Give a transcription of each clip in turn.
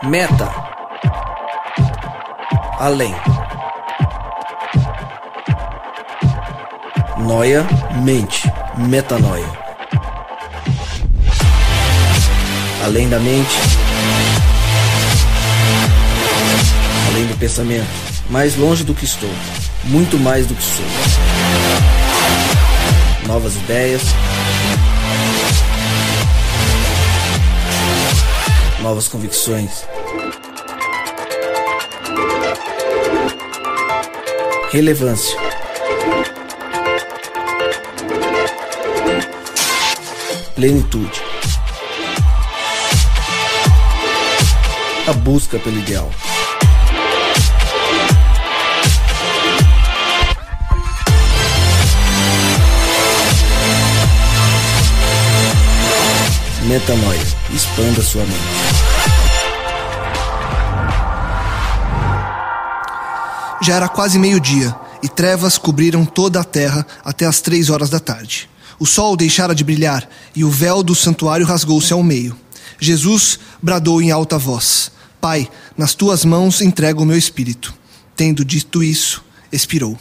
Meta. Além. Noia, mente. Metanoia. Além da mente. Além do pensamento. Mais longe do que estou. Muito mais do que sou. Novas ideias. Novas convicções. Relevância. Plenitude. A busca pelo ideal. Metanoia. Expanda sua mente. Já era quase meio-dia, e trevas cobriram toda a terra até as 3 horas da tarde. O sol deixara de brilhar, e o véu do santuário rasgou-se ao meio. Jesus bradou em alta voz: Pai, nas tuas mãos entrego o meu espírito. Tendo dito isso, expirou.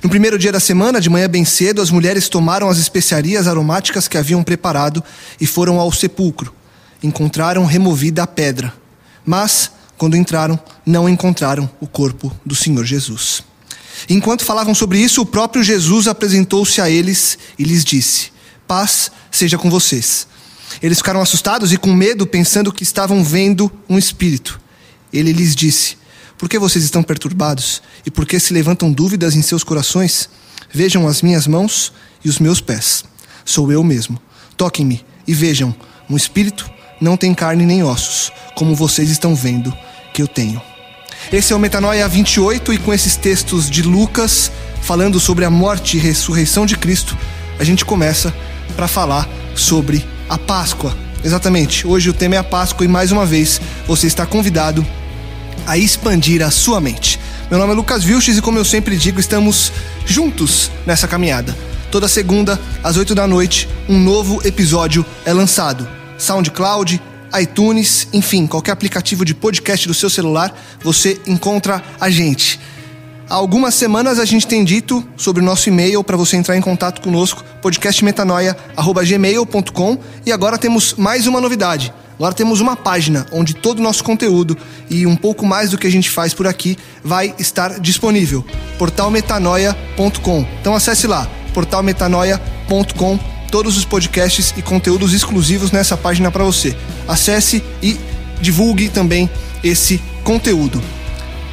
No primeiro dia da semana, de manhã bem cedo, as mulheres tomaram as especiarias aromáticas que haviam preparado e foram ao sepulcro. Encontraram removida a pedra, mas, quando entraram, não encontraram o corpo do Senhor Jesus. Enquanto falavam sobre isso, o próprio Jesus apresentou-se a eles e lhes disse: Paz seja com vocês. Eles ficaram assustados e com medo, pensando que estavam vendo um espírito. Ele lhes disse: Por que vocês estão perturbados? E por que se levantam dúvidas em seus corações? Vejam as minhas mãos e os meus pés. Sou eu mesmo. Toquem-me e vejam, um espírito não tem carne nem ossos, como vocês estão vendo que eu tenho. Esse é o Metanoia 28, e com esses textos de Lucas, falando sobre a morte e ressurreição de Cristo, a gente começa para falar sobre a Páscoa. Exatamente, hoje o tema é a Páscoa, e mais uma vez você está convidado a expandir a sua mente. Meu nome é Lucas Vilches, e como eu sempre digo, estamos juntos nessa caminhada. Toda segunda, às 8 da noite, um novo episódio é lançado. SoundCloud, iTunes, enfim, qualquer aplicativo de podcast do seu celular, você encontra a gente. Há algumas semanas a gente tem dito sobre o nosso e-mail para você entrar em contato conosco, podcastmetanoia@gmail.com, e agora temos mais uma novidade. Agora temos uma página onde todo o nosso conteúdo e um pouco mais do que a gente faz por aqui vai estar disponível. portalmetanoia.com. Então acesse lá, portalmetanoia.com. Todos os podcasts e conteúdos exclusivos nessa página para você. Acesse e divulgue também esse conteúdo.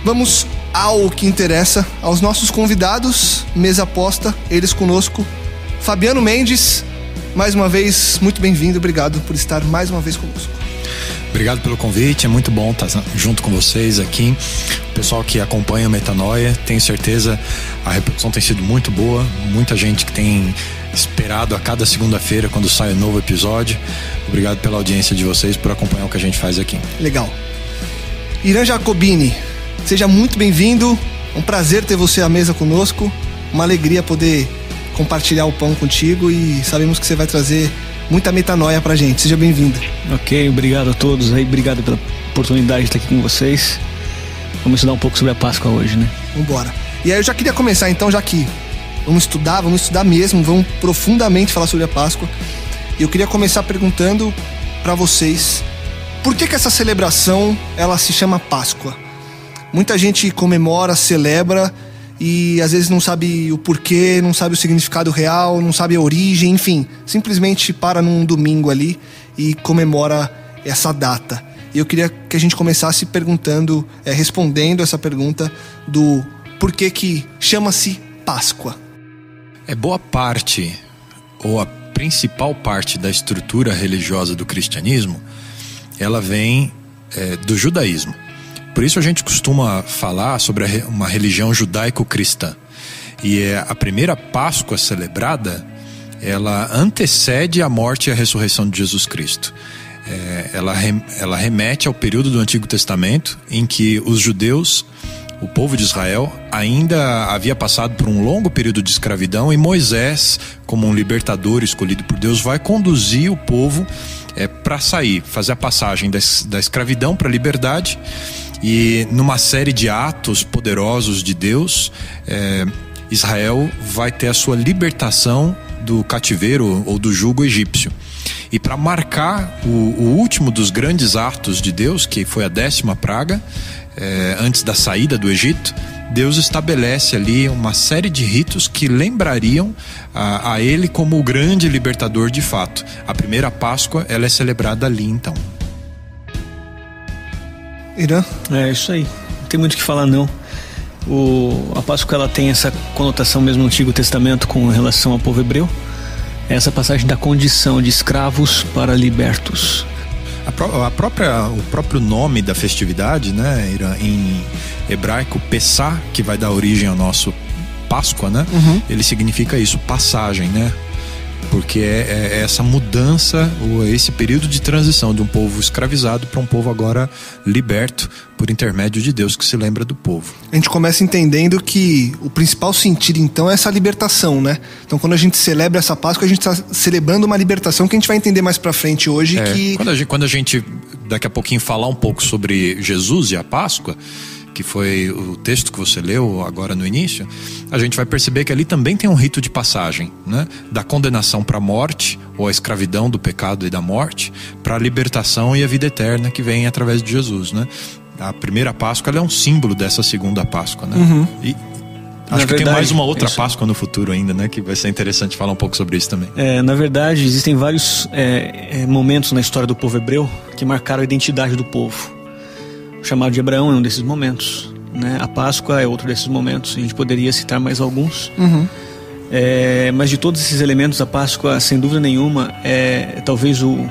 Vamos ao que interessa, aos nossos convidados, mesa posta, eles conosco. Fabiano Mendes, mais uma vez, muito bem-vindo, obrigado por estar mais uma vez conosco. Obrigado pelo convite, é muito bom estar junto com vocês aqui. O pessoal que acompanha o Metanoia, tenho certeza a repercussão tem sido muito boa. Muita gente que tem esperado a cada segunda-feira quando sai um novo episódio. Obrigado pela audiência de vocês, por acompanhar o que a gente faz aqui. Legal. Irã Jacobini, seja muito bem-vindo. É um prazer ter você à mesa conosco. Uma alegria poder compartilhar o pão contigo, e sabemos que você vai trazer muita metanoia pra gente. Seja bem-vindo. Ok, obrigado a todos aí, obrigado pela oportunidade de estar aqui com vocês. Vamos estudar um pouco sobre a Páscoa hoje, né? Vambora. E aí eu já queria começar então, já que vamos estudar mesmo, vamos profundamente falar sobre a Páscoa. E eu queria começar perguntando pra vocês, por que essa celebração, ela se chama Páscoa? Muita gente comemora, celebra, e às vezes não sabe o porquê, não sabe o significado real, não sabe a origem, enfim, simplesmente para num domingo ali e comemora essa data. E eu queria que a gente começasse perguntando, respondendo essa pergunta do porquê que chama-se Páscoa. Boa parte, ou a principal parte da estrutura religiosa do cristianismo, ela vem do judaísmo. Por isso a gente costuma falar sobre uma religião judaico-cristã. E a primeira Páscoa celebrada, ela antecede a morte e a ressurreição de Jesus Cristo. Ela remete ao período do Antigo Testamento em que os judeus, o povo de Israel, ainda havia passado por um longo período de escravidão, e Moisés, como um libertador escolhido por Deus, vai conduzir o povo para sair, fazer a passagem da escravidão para a liberdade. E numa série de atos poderosos de Deus, Israel vai ter a sua libertação do cativeiro ou do jugo egípcio. E para marcar o último dos grandes atos de Deus, que foi a 10ª praga, antes da saída do Egito, Deus estabelece ali uma série de ritos que lembrariam a ele como o grande libertador de fato. A primeira Páscoa, ela é celebrada ali então. Irã? É isso aí, não tem muito o que falar não. A Páscoa, ela tem essa conotação mesmo no Antigo Testamento com relação ao povo hebreu. É essa passagem da condição de escravos para libertos. O próprio nome da festividade, né, Irã, em hebraico, Pessah, que vai dar origem ao nosso Páscoa, né? Ele significa isso, passagem, né? Porque é essa mudança, ou esse período de transição de um povo escravizado para um povo agora liberto por intermédio de Deus, que se lembra do povo. A gente começa entendendo que o principal sentido então é essa libertação, né? Então quando a gente celebra essa Páscoa, a gente está celebrando uma libertação que a gente vai entender mais pra frente hoje. Quando a gente daqui a pouquinho falar um pouco sobre Jesus e a Páscoa, que foi o texto que você leu agora no início, a gente vai perceber que ali também tem um rito de passagem, né? Da condenação para a morte, ou a escravidão do pecado e da morte, para a libertação e a vida eterna que vem através de Jesus, né? A primeira Páscoa, ela é um símbolo dessa segunda Páscoa, né? E acho que tem mais uma outra Páscoa no futuro ainda, né? Que vai ser interessante falar um pouco sobre isso também. Na verdade, existem vários momentos na história do povo hebreu que marcaram a identidade do povo. O chamado de Abraão é um desses momentos, né? A Páscoa é outro desses momentos. A gente poderia citar mais alguns. Mas de todos esses elementos, a Páscoa, sem dúvida nenhuma, é talvez o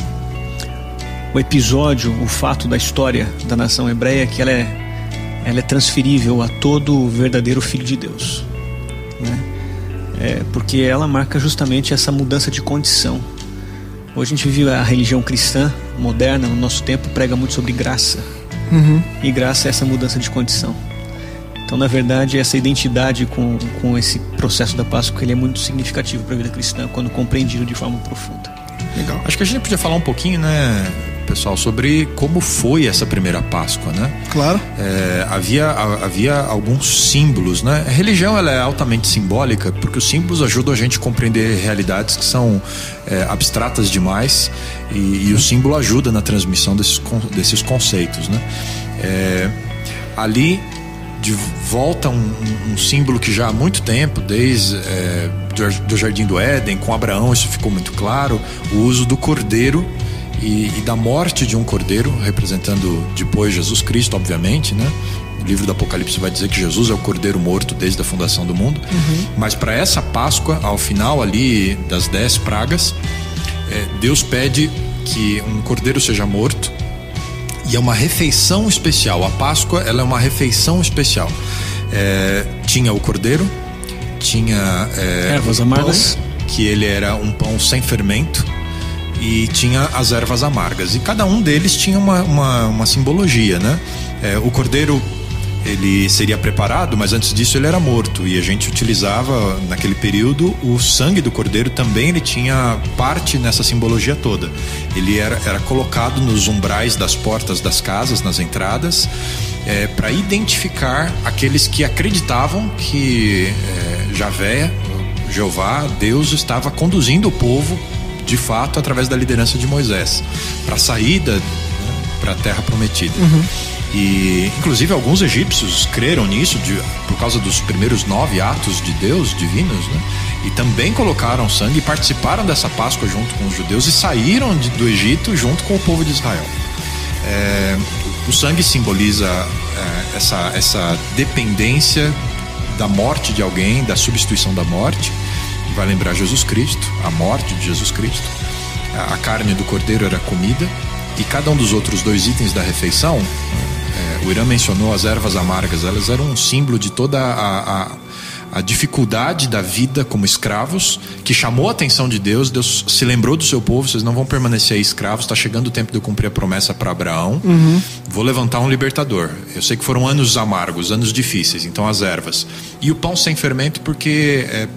episódio, o fato da história da nação hebreia, que ela é transferível a todo o verdadeiro Filho de Deus, né? Porque ela marca justamente essa mudança de condição. Hoje a gente vive a religião cristã moderna, no nosso tempo, prega muito sobre graça. E graça é essa mudança de condição. Então, na verdade, essa identidade com esse processo da Páscoa, ele é muito significativo para a vida cristã, quando compreendido de forma profunda. Legal. Acho que a gente podia falar um pouquinho, né, pessoal, sobre como foi essa primeira Páscoa, né? Claro. Havia alguns símbolos, né? A religião, ela é altamente simbólica, porque os símbolos ajudam a gente a compreender realidades que são abstratas demais, e o símbolo ajuda na transmissão desses conceitos, né? Ali de volta um símbolo que já há muito tempo, desde do Jardim do Éden, com Abraão, isso ficou muito claro, o uso do cordeiro e da morte de um cordeiro, representando depois Jesus Cristo, obviamente, né? O livro do Apocalipse vai dizer que Jesus é o cordeiro morto desde a fundação do mundo. Mas para essa Páscoa, ao final ali das 10 pragas, Deus pede que um cordeiro seja morto, e é uma refeição especial. A Páscoa, ela é uma refeição especial. Tinha o cordeiro, tinha ervas amargas, que ele era um pão sem fermento, e tinha as ervas amargas, e cada um deles tinha uma simbologia, né? O cordeiro, ele seria preparado, mas antes disso ele era morto, e a gente utilizava naquele período o sangue do cordeiro também. Ele tinha parte nessa simbologia toda. Ele era colocado nos umbrais das portas das casas, nas entradas, para identificar aqueles que acreditavam que Javé, Jeová, Deus, estava conduzindo o povo de fato através da liderança de Moisés para a saída, né, para a terra prometida. E inclusive alguns egípcios creram nisso por causa dos primeiros 9 atos de Deus divinos, né? E também colocaram sangue e participaram dessa Páscoa junto com os judeus e saíram do Egito junto com o povo de Israel. O sangue simboliza essa dependência da morte de alguém, da substituição da morte. Vai lembrar Jesus Cristo, a morte de Jesus Cristo. A carne do cordeiro era comida, e cada um dos outros 2 itens da refeição, o Irã mencionou as ervas amargas. Elas eram um símbolo de toda a dificuldade da vida como escravos, que chamou a atenção de Deus. Deus se lembrou do seu povo: vocês não vão permanecer aí escravos, está chegando o tempo de eu cumprir a promessa para Abraão. Vou levantar um libertador. Eu sei que foram anos amargos, anos difíceis, então as ervas. E o pão sem fermento, porque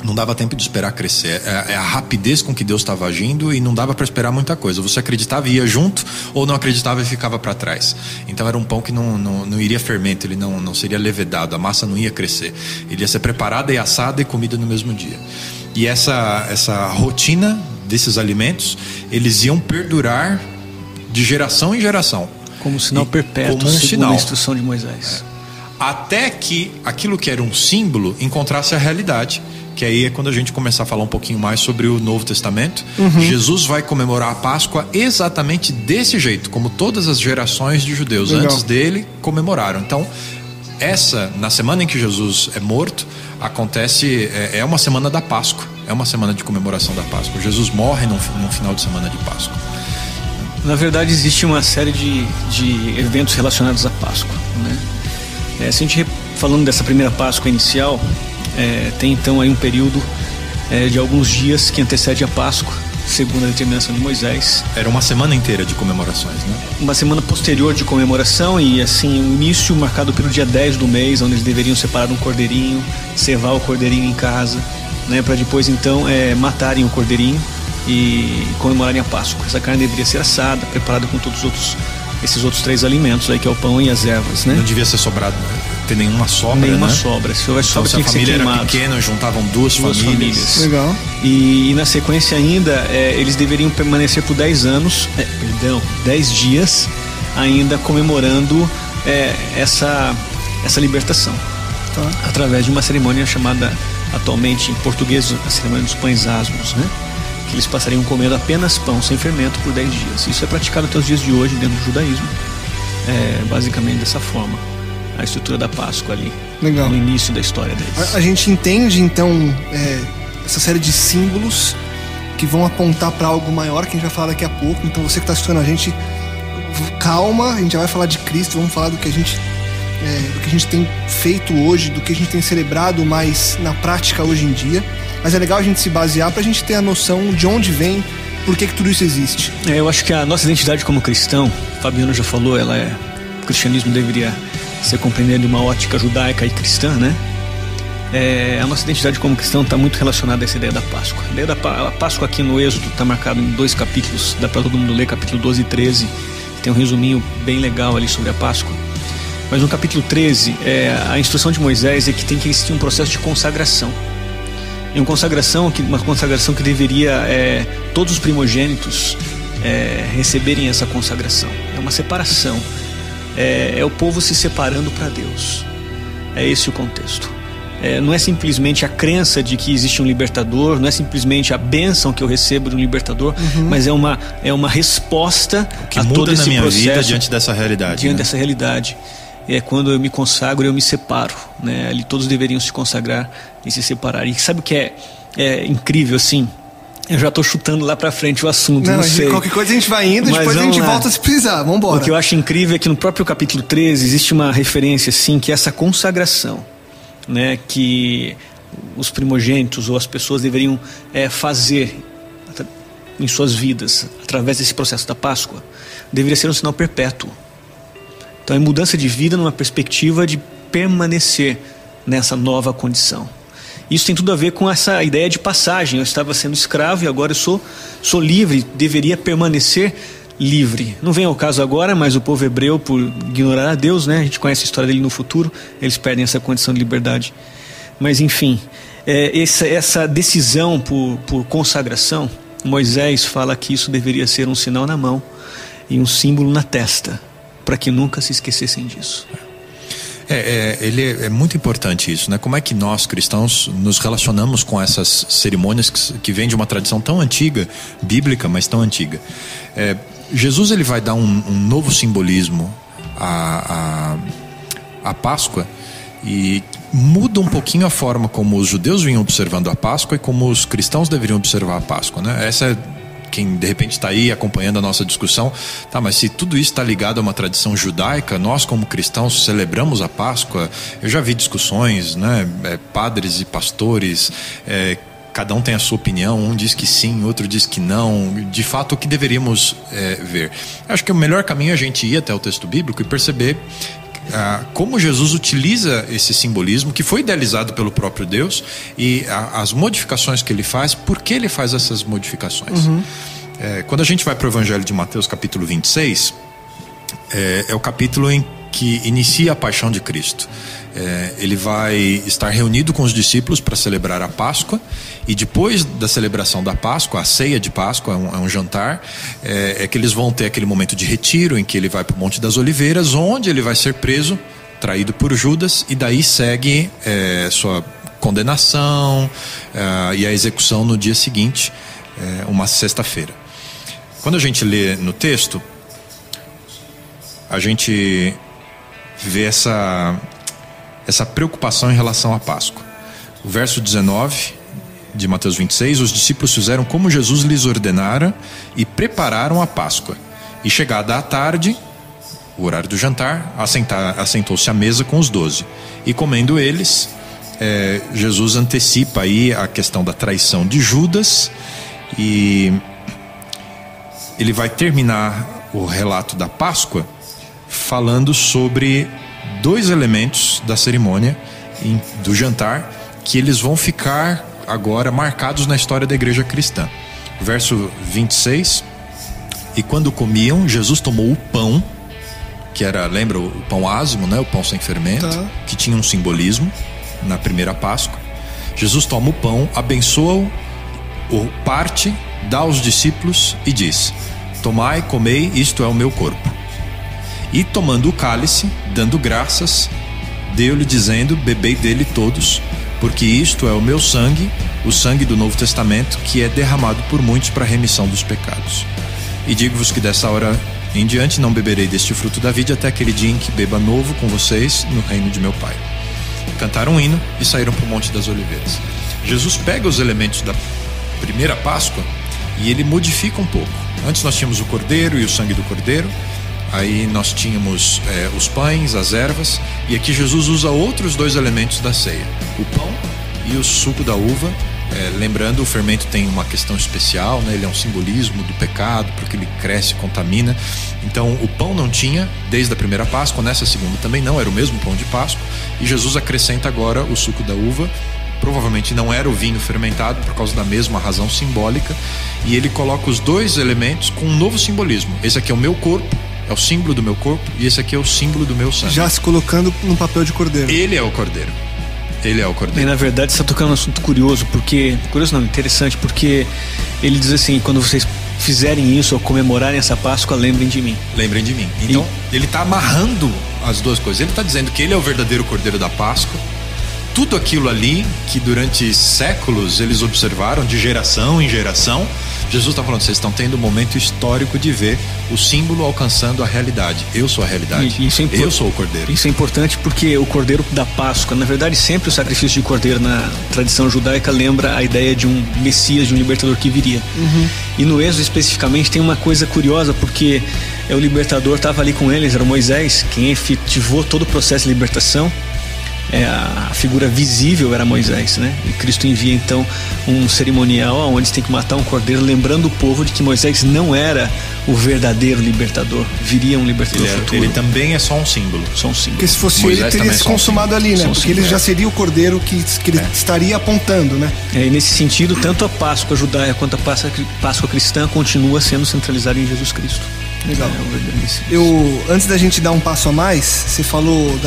Não dava tempo de esperar crescer. É a rapidez com que Deus estava agindo e não dava para esperar muita coisa. Você acreditava e ia junto, ou não acreditava e ficava para trás. Então era um pão que não iria fermento, ele não seria levedado, a massa não ia crescer. Ele ia ser preparada e assada e comida no mesmo dia. E essa rotina desses alimentos, eles iam perdurar de geração em geração. Como sinal perpétuo, como segundo sinal. a instrução de Moisés. Até que aquilo que era um símbolo encontrasse a realidade. Que aí é quando a gente começar a falar um pouquinho mais sobre o Novo Testamento. Jesus vai comemorar a Páscoa exatamente desse jeito, como todas as gerações de judeus antes dele comemoraram. Então, na semana em que Jesus é morto, acontece, é uma semana da Páscoa, é uma semana de comemoração da Páscoa. Jesus morre no final de semana de Páscoa. Na verdade, existe uma série de eventos relacionados à Páscoa, né? Se a gente falando dessa primeira Páscoa inicial, tem então aí um período de alguns dias que antecede a Páscoa, segundo a determinação de Moisés. Era uma semana inteira de comemorações, né? Uma semana posterior de comemoração e assim, o início marcado pelo dia 10 do mês, onde eles deveriam separar um cordeirinho, cevar o cordeirinho em casa, né? Para depois então matarem o cordeirinho e comemorarem a Páscoa. Essa carne deveria ser assada, preparada com esses outros 3 alimentos aí, que é o pão e as ervas, né? Não devia ser sobrado, ter nenhuma sobra, nenhuma né? sobra. Se houver sobra, então, se a família era pequena, juntavam duas famílias. Legal. E na sequência ainda, eles deveriam permanecer por 10 dias ainda comemorando essa libertação. Tá. Através de uma cerimônia chamada, atualmente em português, a cerimônia dos pães asmos, né? Que eles passariam comendo apenas pão sem fermento por 10 dias. Isso é praticado até os dias de hoje dentro do judaísmo. Basicamente dessa forma, a estrutura da Páscoa ali. Legal. No início da história deles. A gente entende então essa série de símbolos que vão apontar para algo maior, que a gente vai falar daqui a pouco. Então você que está escutando a gente, calma, a gente já vai falar de Cristo, vamos falar do que a gente tem feito hoje, do que a gente tem celebrado mais na prática hoje em dia. Mas é legal a gente se basear para a gente ter a noção de onde vem, por que tudo isso existe. Eu acho que a nossa identidade como cristão, o Fabiano já falou, o cristianismo deveria ser compreendido de uma ótica judaica e cristã, né? A nossa identidade como cristão está muito relacionada a essa ideia da Páscoa. A ideia da Páscoa aqui no Êxodo está marcado em 2 capítulos, dá para todo mundo ler, capítulo 12 e 13, tem um resuminho bem legal ali sobre a Páscoa. Mas no capítulo 13, a instrução de Moisés é que tem que existir um processo de consagração. E uma consagração que deveria todos os primogênitos receberem essa consagração. É uma separação. É o povo se separando para Deus. É esse o contexto. Não é simplesmente a crença de que existe um libertador, não é simplesmente a bênção que eu recebo de um libertador, mas é uma resposta que a muda todo na esse minha processo, vida diante dessa realidade. Diante dessa realidade. Quando eu me consagro, eu me separo, né? Ali todos deveriam se consagrar e se separar. E sabe o que é incrível, assim? Eu já estou chutando lá pra frente o assunto, não sei. Qualquer coisa a gente vai indo, mas depois a gente volta se precisar, vamos embora. O que eu acho incrível é que no próprio capítulo 13 existe uma referência, assim, que é essa consagração, né? Que os primogênitos ou as pessoas deveriam fazer em suas vidas, através desse processo da Páscoa, deveria ser um sinal perpétuo. Então é mudança de vida numa perspectiva de permanecer nessa nova condição. Isso tem tudo a ver com essa ideia de passagem. Eu estava sendo escravo e agora eu sou livre, deveria permanecer livre. Não vem ao caso agora, mas o povo hebreu, por ignorar a Deus, né? A gente conhece a história dele no futuro, eles perdem essa condição de liberdade. Mas enfim, essa decisão por consagração, Moisés fala que isso deveria ser um sinal na mão e um símbolo na testa, para que nunca se esquecessem disso. É muito importante isso, né? Como é que nós cristãos nos relacionamos com essas cerimônias que vêm de uma tradição tão antiga, bíblica, mas tão antiga. Jesus ele vai dar um novo simbolismo à Páscoa e muda um pouquinho a forma como os judeus vinham observando a Páscoa e como os cristãos deveriam observar a Páscoa, né? Quem de repente está aí acompanhando a nossa discussão, mas se tudo isso está ligado a uma tradição judaica, nós como cristãos celebramos a Páscoa. Eu já vi discussões, né? Padres e pastores, cada um tem a sua opinião, um diz que sim, outro diz que não. De fato, o que deveríamos ver? Acho que o melhor caminho é a gente ir até o texto bíblico e perceber como Jesus utiliza esse simbolismo que foi idealizado pelo próprio Deus e as modificações que ele faz, por que ele faz essas modificações. Quando a gente vai para o Evangelho de Mateus capítulo 26, é o capítulo em que inicia a paixão de Cristo. Ele vai estar reunido com os discípulos para celebrar a Páscoa, e depois da celebração da Páscoa, a ceia de Páscoa, é um jantar, é que eles vão ter aquele momento de retiro em que ele vai para o Monte das Oliveiras, onde ele vai ser preso, traído por Judas, e daí segue sua condenação e a execução no dia seguinte, uma sexta-feira. Quando a gente lê no texto, a gente vê essa preocupação em relação à Páscoa. O verso 19 de Mateus 26, os discípulos fizeram como Jesus lhes ordenara e prepararam a Páscoa. E chegada a tarde, o horário do jantar, assentou-se à mesa com os 12. E comendo eles, Jesus antecipa aí a questão da traição de Judas, e ele vai terminar o relato da Páscoa falando sobre 2 elementos da cerimônia do jantar que eles vão ficar agora marcados na história da igreja cristã. Verso 26: e quando comiam, Jesus tomou o pão, que era, lembra, o pão ázimo, né? O pão sem fermento, que tinha um simbolismo na primeira Páscoa. Jesus toma o pão, abençoa-o, o parte, dá aos discípulos e diz: tomai, comei, isto é o meu corpo. E tomando o cálice, dando graças, deu-lhe dizendo: bebei dele todos, porque isto é o meu sangue, o sangue do Novo Testamento, que é derramado por muitos para a remissão dos pecados. E digo-vos que dessa hora em diante não beberei deste fruto da vide até aquele dia em que beba novo com vocês no reino de meu Pai. Cantaram um hino e saíram para o Monte das Oliveiras. Jesus pega os elementos da primeira Páscoa e ele modifica um pouco. Antes nós tínhamos o cordeiro e o sangue do cordeiro. Aí nós tínhamos os pães, as ervas, e aqui Jesus usa outros 2 elementos da ceia: o pão e o suco da uva. Lembrando, o fermento tem uma questão especial, né? Ele é um simbolismo do pecado, porque ele cresce e contamina. Então o pão não tinha desde a primeira Páscoa, nessa segunda também não, era o mesmo pão de Páscoa, e Jesus acrescenta agora o suco da uva. Provavelmente não era o vinho fermentado, por causa da mesma razão simbólica, e ele coloca os 2 elementos com um novo simbolismo. Esse aqui é o meu corpo, é o símbolo do meu corpo, e esse aqui é o símbolo do meu sangue. Já se colocando no papel de cordeiro. Ele é o cordeiro. Ele é o cordeiro. E na verdade você está tocando um assunto curioso, porque... Curioso não, interessante, porque ele diz assim: quando vocês fizerem isso ou comemorarem essa Páscoa, lembrem de mim. Lembrem de mim. Então, ele está amarrando as 2 coisas. Ele está dizendo que ele é o verdadeiro cordeiro da Páscoa. Tudo aquilo ali que durante séculos eles observaram, de geração em geração, Jesus está falando: vocês estão tendo um momento histórico de ver o símbolo alcançando a realidade. Eu sou a realidade. Eu sou o cordeiro. Isso é importante porque o cordeiro da Páscoa, na verdade, sempre o sacrifício de cordeiro na tradição judaica lembra a ideia de um Messias, de um libertador que viria. E no Êxodo especificamente tem uma coisa curiosa, porque o libertador estava ali com eles, era Moisés, quem efetivou todo o processo de libertação. A figura visível era Moisés, né? E Cristo envia então um cerimonial onde eles têm que matar um cordeiro, lembrando o povo de que Moisés não era o verdadeiro libertador, viria um libertador futuro. Ele também é só um símbolo. Porque se fosse Moisés, ele teria se consumado ali, né? Porque ele já seria o cordeiro que ele estaria apontando, né? E nesse sentido, tanto a Páscoa judaica quanto a Páscoa cristã continua sendo centralizada em Jesus Cristo. Legal. Antes da gente dar um passo a mais, você falou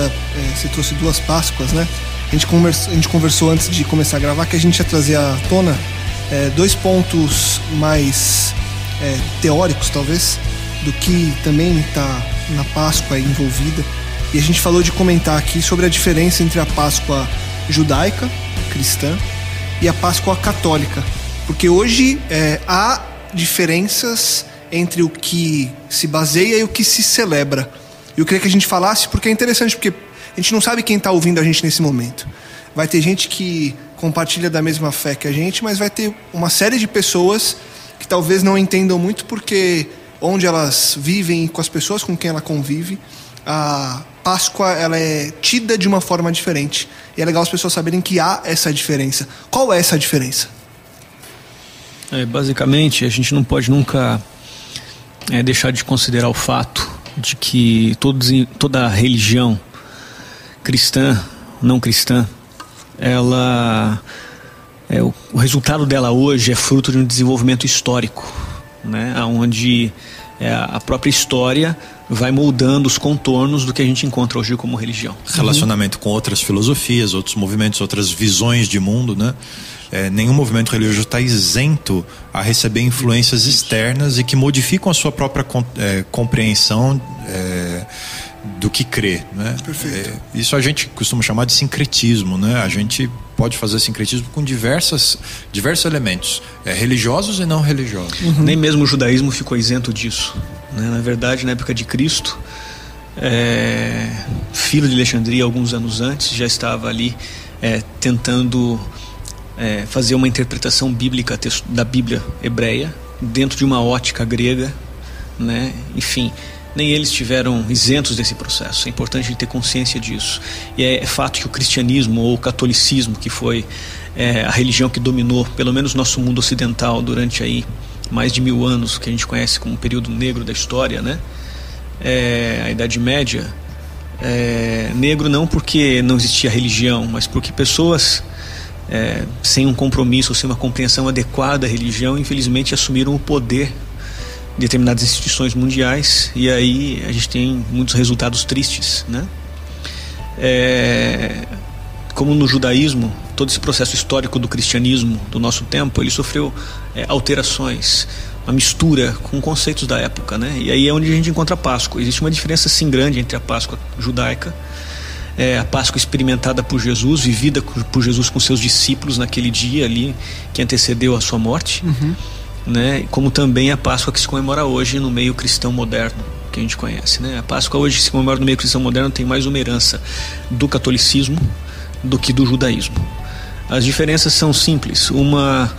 você trouxe 2 Páscoas, né? A gente conversou antes de começar a gravar que a gente ia trazer à tona 2 pontos mais teóricos, talvez, do que também está na Páscoa envolvida. E a gente falou de comentar aqui sobre a diferença entre a Páscoa judaica, cristã, e a Páscoa católica. Porque hoje há diferenças entre o que se baseia e o que se celebra. Eu queria que a gente falasse, porque é interessante, porque a gente não sabe quem está ouvindo a gente nesse momento. Vai ter gente que compartilha da mesma fé que a gente, mas vai ter uma série de pessoas que talvez não entendam muito, porque onde elas vivem, com as pessoas com quem ela convive, a Páscoa ela é tida de uma forma diferente. E é legal as pessoas saberem que há essa diferença. Qual é essa diferença? Basicamente, a gente não pode nunca deixar de considerar o fato de que toda religião cristã, não cristã, ela o resultado dela hoje é fruto de um desenvolvimento histórico, né? Onde a própria história vai moldando os contornos do que a gente encontra hoje como religião. Relacionamento com outras filosofias, outros movimentos, outras visões de mundo, né? Nenhum movimento religioso está isento a receber influências externas e que modificam a sua própria compreensão do que crê, né? Perfeito. Isso a gente costuma chamar de sincretismo, né? A gente pode fazer sincretismo com diversos elementos, religiosos e não religiosos. Nem mesmo o judaísmo ficou isento disso, né? Na verdade, na época de Cristo, Filo de Alexandria, alguns anos antes, já estava ali tentando fazer uma interpretação bíblica da Bíblia hebreia dentro de uma ótica grega, né? Enfim, nem eles estiveram isentos desse processo. É importante a gente ter consciência disso. E é fato que o cristianismo ou o catolicismo, que foi a religião que dominou pelo menos nosso mundo ocidental durante aí mais de 1000 anos, que a gente conhece como um período negro da história, né? A Idade Média, negro não porque não existia religião, mas porque pessoas sem um compromisso, sem uma compreensão adequada da religião, infelizmente assumiram o poder de determinadas instituições mundiais, e aí a gente tem muitos resultados tristes, né? Como no judaísmo, todo esse processo histórico do cristianismo do nosso tempo, ele sofreu alterações, uma mistura com conceitos da época, né? E aí é onde a gente encontra a Páscoa. Existe uma diferença sim grande entre a Páscoa judaica, a Páscoa experimentada por Jesus, vivida por Jesus com seus discípulos naquele dia ali que antecedeu a sua morte, né? Como também a Páscoa que se comemora hoje no meio cristão moderno, que a gente conhece, né? A Páscoa hoje que se comemora no meio cristão moderno tem mais uma herança do catolicismo do que do judaísmo. As diferenças são simples. Uma,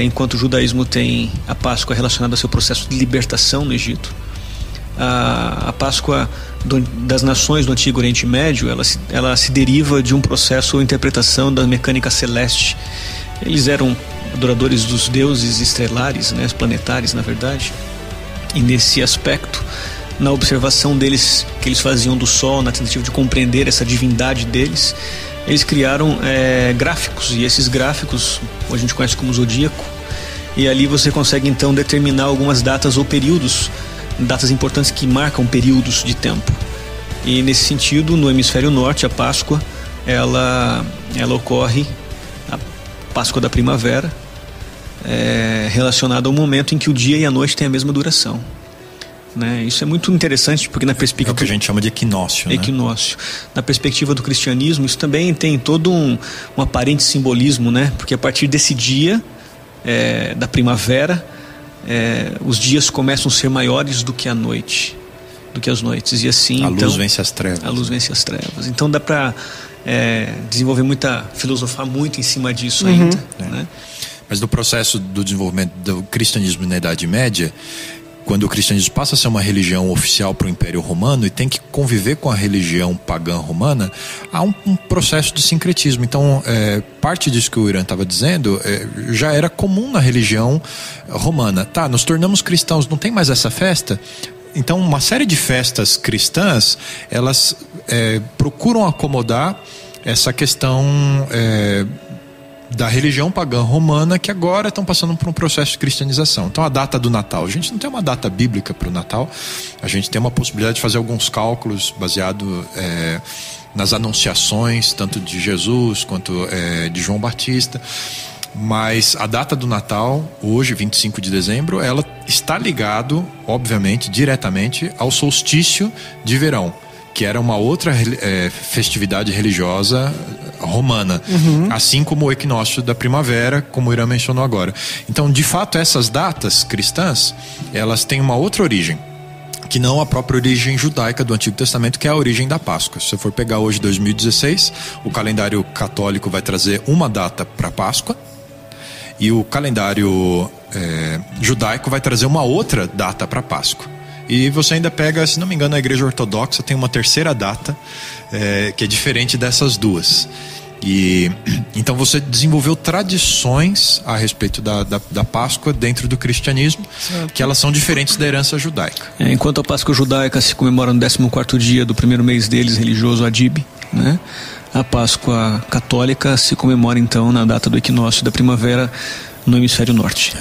enquanto o judaísmo tem a Páscoa relacionada ao seu processo de libertação no Egito, a Páscoa das nações do Antigo Oriente Médio, ela se deriva de um processo ou interpretação da mecânica celeste. Eles eram adoradores dos deuses estelares, né, planetários, na verdade, e nesse aspecto, na observação deles, que eles faziam do Sol, na tentativa de compreender essa divindade deles, eles criaram gráficos, e esses gráficos a gente conhece como zodíaco, e ali você consegue então determinar algumas datas ou períodos, datas importantes que marcam períodos de tempo. E nesse sentido, no hemisfério norte, a Páscoa ela ocorre, a Páscoa da primavera, relacionada ao momento em que o dia e a noite têm a mesma duração, né? Isso é muito interessante porque na perspectiva... É o que a gente chama de equinócio, né? Equinócio. Na perspectiva do cristianismo, isso também tem todo um aparente simbolismo, né? Porque a partir desse dia da primavera, os dias começam a ser maiores do que a noite, do que as noites, e assim a luz vence as trevas. A luz vence as trevas. Então dá para desenvolver filosofar muito em cima disso ainda, né? Mas no processo do desenvolvimento do cristianismo na Idade Média, quando o cristianismo passa a ser uma religião oficial para o Império Romano e tem que conviver com a religião pagã romana, há um processo de sincretismo. Então, parte disso que o Irã estava dizendo já era comum na religião romana. Tá, nos tornamos cristãos, não tem mais essa festa? Então, uma série de festas cristãs, elas procuram acomodar essa questão da religião pagã romana, que agora estão passando por um processo de cristianização. Então a data do Natal, a gente não tem uma data bíblica para o Natal, a gente tem uma possibilidade de fazer alguns cálculos baseado nas anunciações, tanto de Jesus quanto de João Batista, mas a data do Natal, hoje, 25 de dezembro, ela está ligado, obviamente, diretamente ao solstício de verão, que era uma outra festividade religiosa romana, assim como o equinócio da primavera, como o Irã mencionou agora. Então, de fato, essas datas cristãs, elas têm uma outra origem, que não a própria origem judaica do Antigo Testamento, que é a origem da Páscoa. Se você for pegar hoje 2016, o calendário católico vai trazer uma data para a Páscoa, e o calendário judaico vai trazer uma outra data para a Páscoa. E você ainda pega, se não me engano, a Igreja Ortodoxa tem uma terceira data que é diferente dessas duas. E então você desenvolveu tradições a respeito da Páscoa dentro do cristianismo, certo, que elas são diferentes da herança judaica. Enquanto a Páscoa judaica se comemora no 14º dia do primeiro mês deles, religioso Adib, né? A Páscoa católica se comemora então na data do equinócio da primavera no hemisfério norte.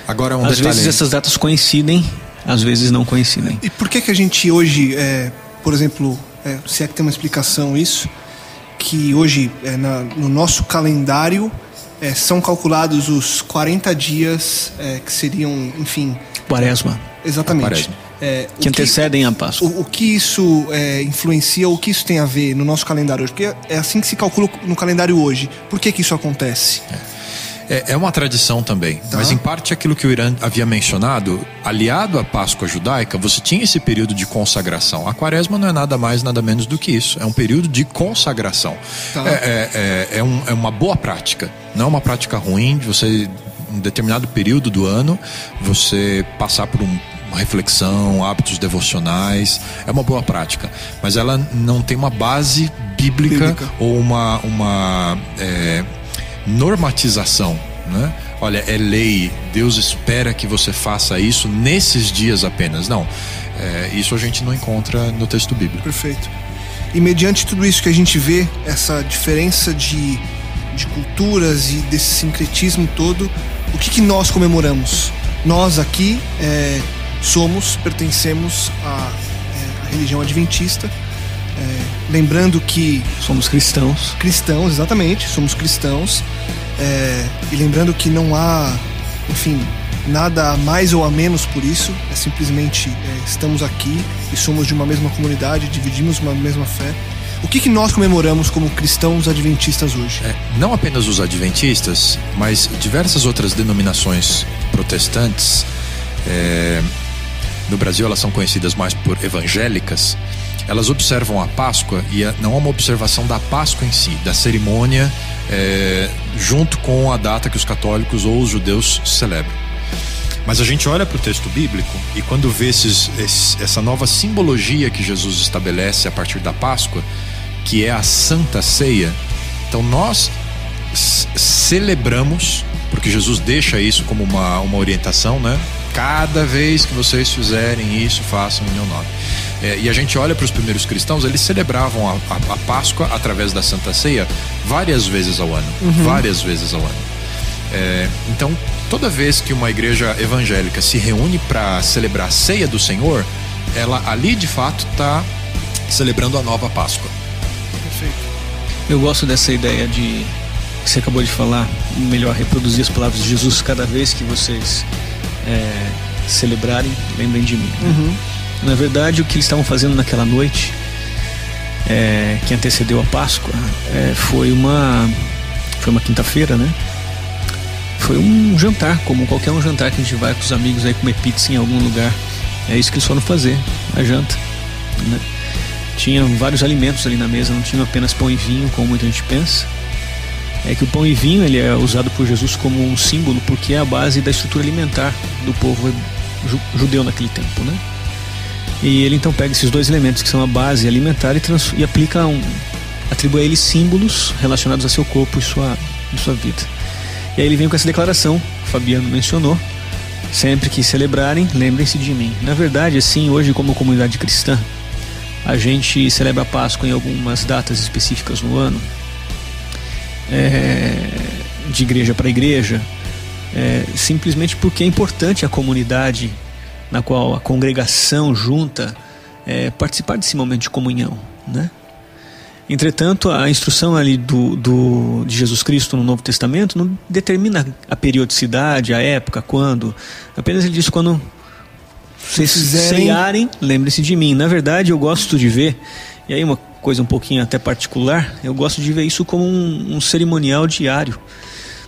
Agora às vezes essas datas coincidem, às vezes não coincidem. E por que a gente hoje, por exemplo, se é que tem uma explicação isso, que hoje no nosso calendário são calculados os 40 dias que seriam, enfim... Quaresma. Exatamente. Quaresma. Que antecedem a Páscoa. O que isso influencia, o que isso tem a ver no nosso calendário hoje? Porque é assim que se calcula no calendário hoje. Por que isso acontece? É uma tradição também, tá, mas em parte aquilo que o Irã havia mencionado, aliado à Páscoa judaica, você tinha esse período de consagração. A Quaresma não é nada mais, nada menos do que isso. É um período de consagração. Tá. É uma boa prática. Não é uma prática ruim de você, em um determinado período do ano, você passar por uma reflexão, hábitos devocionais. É uma boa prática, mas ela não tem uma base bíblica. Ou uma normatização, né? Olha, é lei, Deus espera que você faça isso nesses dias apenas. Não, isso a gente não encontra no texto bíblico. Perfeito. E mediante tudo isso que a gente vê, essa diferença de culturas e desse sincretismo todo, o que nós comemoramos? Nós aqui pertencemos à religião adventista. Lembrando que somos cristãos. Cristãos, exatamente, somos cristãos. E lembrando que não há, enfim, nada a mais ou a menos por isso. É simplesmente estamos aqui e somos de uma mesma comunidade, dividimos uma mesma fé. O que nós comemoramos como cristãos adventistas hoje? Não apenas os adventistas, mas diversas outras denominações protestantes. No Brasil elas são conhecidas mais por evangélicas. Elas observam a Páscoa e não é uma observação da Páscoa em si, da cerimônia, junto com a data que os católicos ou os judeus celebram. Mas a gente olha para o texto bíblico e quando vê essa nova simbologia que Jesus estabelece a partir da Páscoa, que é a Santa Ceia, então nós celebramos, porque Jesus deixa isso como uma orientação, né? Cada vez que vocês fizerem isso, façam em meu nome. E a gente olha para os primeiros cristãos, eles celebravam a Páscoa através da Santa Ceia várias vezes ao ano. Várias vezes ao ano. Então, toda vez que uma igreja evangélica se reúne para celebrar a ceia do Senhor, ela ali de fato está celebrando a nova Páscoa. Perfeito. Eu gosto dessa ideia que você acabou de falar, melhor reproduzir as palavras de Jesus: cada vez que vocês celebrarem, lembrem de mim. Na verdade, o que eles estavam fazendo naquela noite que antecedeu a Páscoa foi uma quinta-feira, né? Foi um jantar, como qualquer um jantar que a gente vai com os amigos aí comer pizza em algum lugar. É isso que eles foram fazer, a janta, né? Tinha vários alimentos ali na mesa, não tinha apenas pão e vinho, como muita gente pensa. É que o pão e vinho ele é usado por Jesus como um símbolo, porque é a base da estrutura alimentar do povo judeu naquele tempo, né? E ele então pega esses dois elementos que são a base alimentar e atribui a eles símbolos relacionados a seu corpo e sua vida. E aí ele vem com essa declaração que o Fabiano mencionou: sempre que celebrarem, lembrem-se de mim. Na verdade, assim, hoje como comunidade cristã, a gente celebra a Páscoa em algumas datas específicas no ano, de igreja para igreja, simplesmente porque é importante a comunidade na qual a congregação junta participar desse momento de comunhão, né? Entretanto, a instrução ali de Jesus Cristo no Novo Testamento não determina a periodicidade, a época, quando. Apenas ele diz: quando vocês ceiarem, lembre-se de mim. Na verdade, eu gosto de ver, e aí uma coisa um pouquinho até particular, eu gosto de ver isso como um cerimonial diário.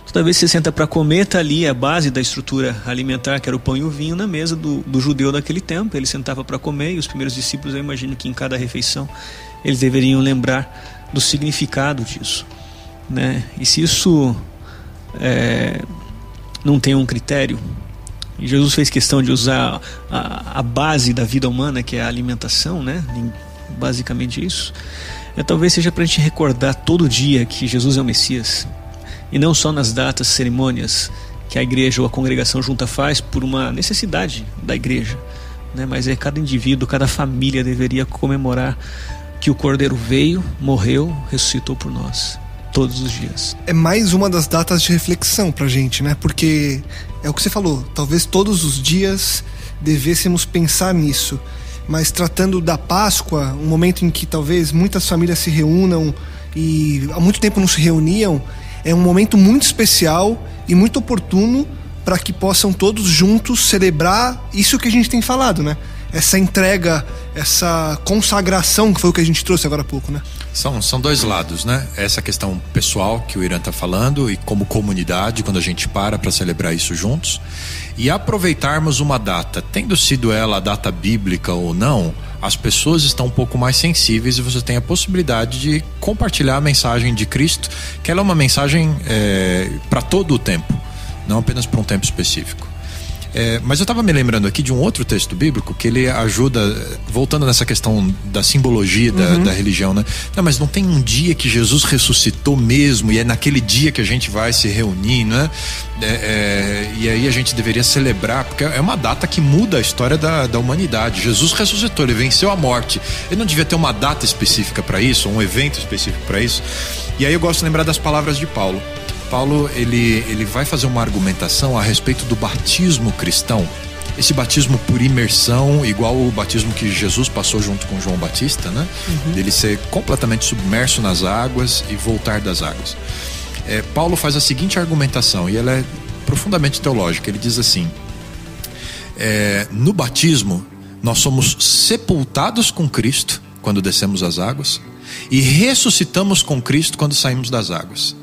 Toda vez que você senta para comer, está ali a base da estrutura alimentar, que era o pão e o vinho, na mesa do judeu daquele tempo. Ele sentava para comer e os primeiros discípulos, eu imagino que em cada refeição eles deveriam lembrar do significado disso, né? E se isso não tem um critério, e Jesus fez questão de usar a base da vida humana, que é a alimentação, né? Basicamente isso. talvez seja para a gente recordar todo dia que Jesus é o Messias, e não só nas datas, cerimônias que a igreja ou a congregação junta faz por uma necessidade da igreja, né? Mas cada indivíduo, cada família deveria comemorar que o Cordeiro veio, morreu, ressuscitou por nós todos os dias. É mais uma das datas de reflexão pra gente, né? Porque é o que você falou, talvez todos os dias devêssemos pensar nisso. Mas tratando da Páscoa, um momento em que talvez muitas famílias se reúnam e há muito tempo não se reuniam, é um momento muito especial e muito oportuno para que possam todos juntos celebrar isso que a gente tem falado, né? Essa entrega, essa consagração que foi o que a gente trouxe agora há pouco, né? São dois lados, né? Essa questão pessoal que o Irã está falando e como comunidade, quando a gente para celebrar isso juntos. E aproveitarmos uma data, tendo sido ela a data bíblica ou não, as pessoas estão um pouco mais sensíveis e você tem a possibilidade de compartilhar a mensagem de Cristo, que ela é uma mensagem para todo o tempo, não apenas para um tempo específico. Mas eu estava me lembrando aqui de um outro texto bíblico que ele ajuda, voltando nessa questão da simbologia da religião, né? Não, mas não tem um dia que Jesus ressuscitou mesmo e é naquele dia que a gente vai se reunir, né? E aí a gente deveria celebrar, porque é uma data que muda a história da humanidade. Jesus ressuscitou, ele venceu a morte. Ele não devia ter uma data específica para isso, um evento específico para isso. E aí eu gosto de lembrar das palavras de Paulo. Paulo, ele vai fazer uma argumentação a respeito do batismo cristão. Esse batismo por imersão, igual o batismo que Jesus passou junto com João Batista, né? Dele ser completamente submerso nas águas e voltar das águas. Paulo faz a seguinte argumentação, e ela é profundamente teológica. Ele diz assim: no batismo, nós somos sepultados com Cristo quando descemos as águas e ressuscitamos com Cristo quando saímos das águas.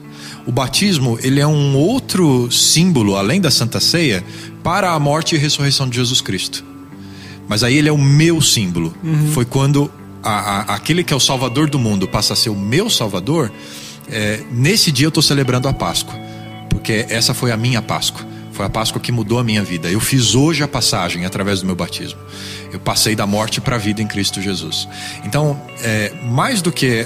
O batismo, ele é um outro símbolo, além da Santa Ceia, para a morte e ressurreição de Jesus Cristo. Mas aí ele é o meu símbolo. Foi quando aquele que é o Salvador do mundo passa a ser o meu Salvador. Nesse dia eu estou celebrando a Páscoa, porque essa foi a minha Páscoa. Foi a Páscoa que mudou a minha vida. Eu fiz hoje a passagem através do meu batismo. Eu passei da morte para a vida em Cristo Jesus. Então, mais do que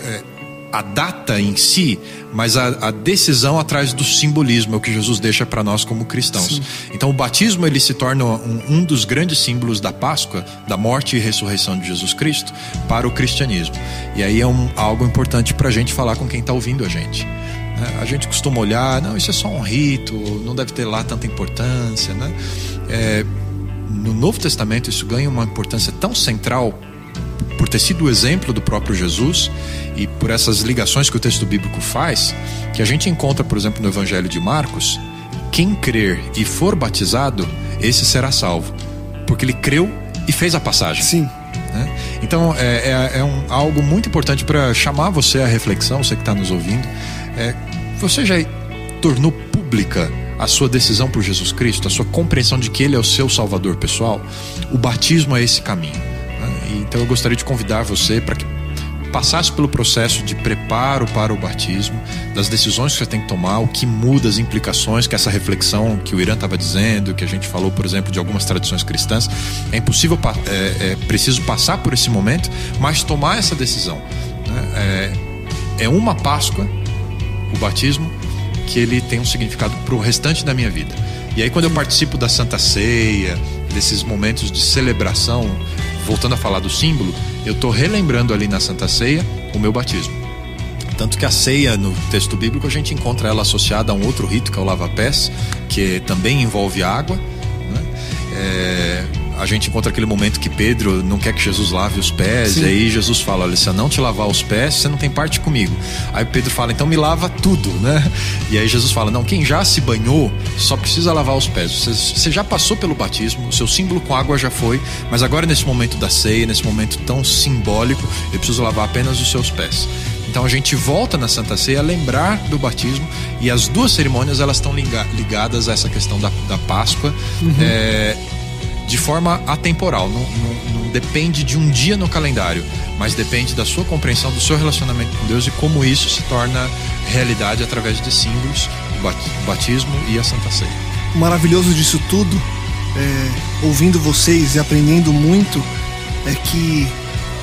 a data em si, mas a decisão atrás do simbolismo é o que Jesus deixa para nós como cristãos. Sim. Então o batismo, ele se torna um dos grandes símbolos da Páscoa, da morte e ressurreição de Jesus Cristo para o cristianismo. E aí é algo importante para a gente falar com quem está ouvindo a gente. A gente costuma olhar, não, isso é só um rito, não deve ter lá tanta importância, né? No Novo Testamento isso ganha uma importância tão central por ter sido o exemplo do próprio Jesus e por essas ligações que o texto bíblico faz, que a gente encontra, por exemplo, no Evangelho de Marcos: quem crer e for batizado, esse será salvo, porque ele creu e fez a passagem. Sim. Então algo muito importante para chamar você à reflexão, você que está nos ouvindo. Você já tornou pública a sua decisão por Jesus Cristo, a sua compreensão de que Ele é o seu Salvador pessoal? O batismo é esse caminho. Então eu gostaria de convidar você para que passasse pelo processo de preparo para o batismo, das decisões que você tem que tomar, o que muda, as implicações, que essa reflexão que o Irã estava dizendo, que a gente falou, por exemplo, de algumas tradições cristãs. É impossível, preciso passar por esse momento, mas tomar essa decisão. É uma Páscoa, o batismo, que ele tem um significado para o restante da minha vida. E aí quando eu participo da Santa Ceia, desses momentos de celebração, voltando a falar do símbolo, eu estou relembrando ali na Santa Ceia o meu batismo. Tanto que a ceia, no texto bíblico, a gente encontra ela associada a um outro rito, que é o lava-pés, que também envolve água, né? A gente encontra aquele momento que Pedro não quer que Jesus lave os pés. Sim. E aí Jesus fala: olha, se eu não te lavar os pés, você não tem parte comigo. Aí Pedro fala: então me lava tudo, né? E aí Jesus fala: não, quem já se banhou só precisa lavar os pés. Você já passou pelo batismo, o seu símbolo com água já foi, mas agora nesse momento da ceia, nesse momento tão simbólico, eu preciso lavar apenas os seus pés. Então a gente volta na Santa Ceia a lembrar do batismo, e as duas cerimônias elas estão ligadas a essa questão da Páscoa. De forma atemporal, não depende de um dia no calendário, mas depende da sua compreensão, do seu relacionamento com Deus e como isso se torna realidade através de símbolos, o batismo e a Santa Ceia. O maravilhoso disso tudo, ouvindo vocês e aprendendo muito, é que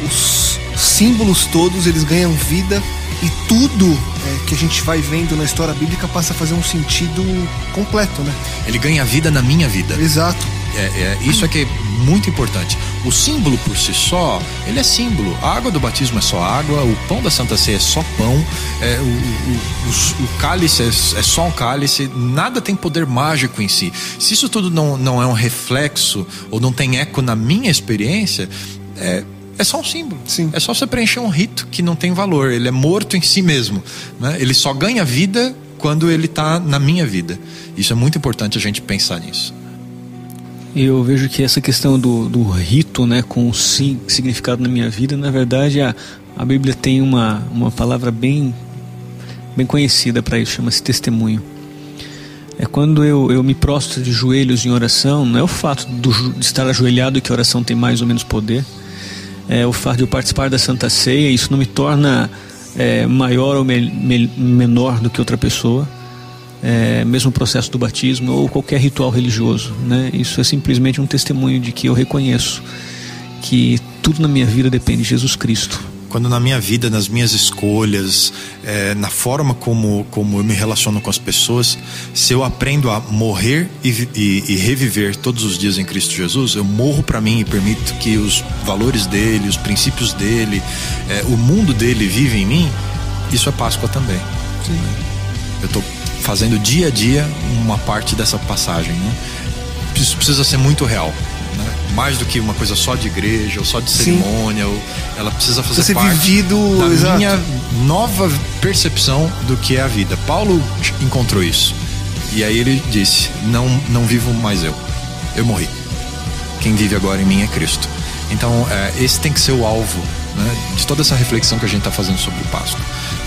os símbolos todos, eles ganham vida e tudo que a gente vai vendo na história bíblica passa a fazer um sentido completo, né? Ele ganha vida na minha vida. Exato. Isso é que é muito importante. O símbolo por si só, ele é símbolo. A água do batismo é só água, o pão da Santa Ceia é só pão, o cálice é só um cálice. Nada tem poder mágico em si. Se isso tudo não é um reflexo ou não tem eco na minha experiência, é só um símbolo. Sim. É só você preencher um rito que não tem valor. Ele é morto em si mesmo, né? Ele só ganha vida quando ele está na minha vida. Isso é muito importante a gente pensar nisso. Eu vejo que essa questão do rito, né, com o significado na minha vida, na verdade a Bíblia tem uma palavra bem conhecida para isso, chama-se testemunho. É quando eu me prostro de joelhos em oração, não é o fato de estar ajoelhado que a oração tem mais ou menos poder, é o fato de eu participar da Santa Ceia. Isso não me torna maior ou menor do que outra pessoa. Mesmo o processo do batismo ou qualquer ritual religioso, né? Isso é simplesmente um testemunho de que eu reconheço que tudo na minha vida depende de Jesus Cristo. Quando na minha vida, nas minhas escolhas, na forma como eu me relaciono com as pessoas, se eu aprendo a morrer e reviver todos os dias em Cristo Jesus, eu morro para mim e permito que os valores dele, os princípios dele, o mundo dele vive em mim. Isso é Páscoa também. Sim. Eu estou fazendo dia a dia uma parte dessa passagem, né? Isso precisa ser muito real, né? Mais do que uma coisa só de igreja ou só de cerimônia. Ela precisa fazer parte da minha nova percepção do que é a vida. Paulo encontrou isso e aí ele disse: não vivo mais eu morri, quem vive agora em mim é Cristo. Então esse tem que ser o alvo, né, de toda essa reflexão que a gente está fazendo sobre o Páscoa.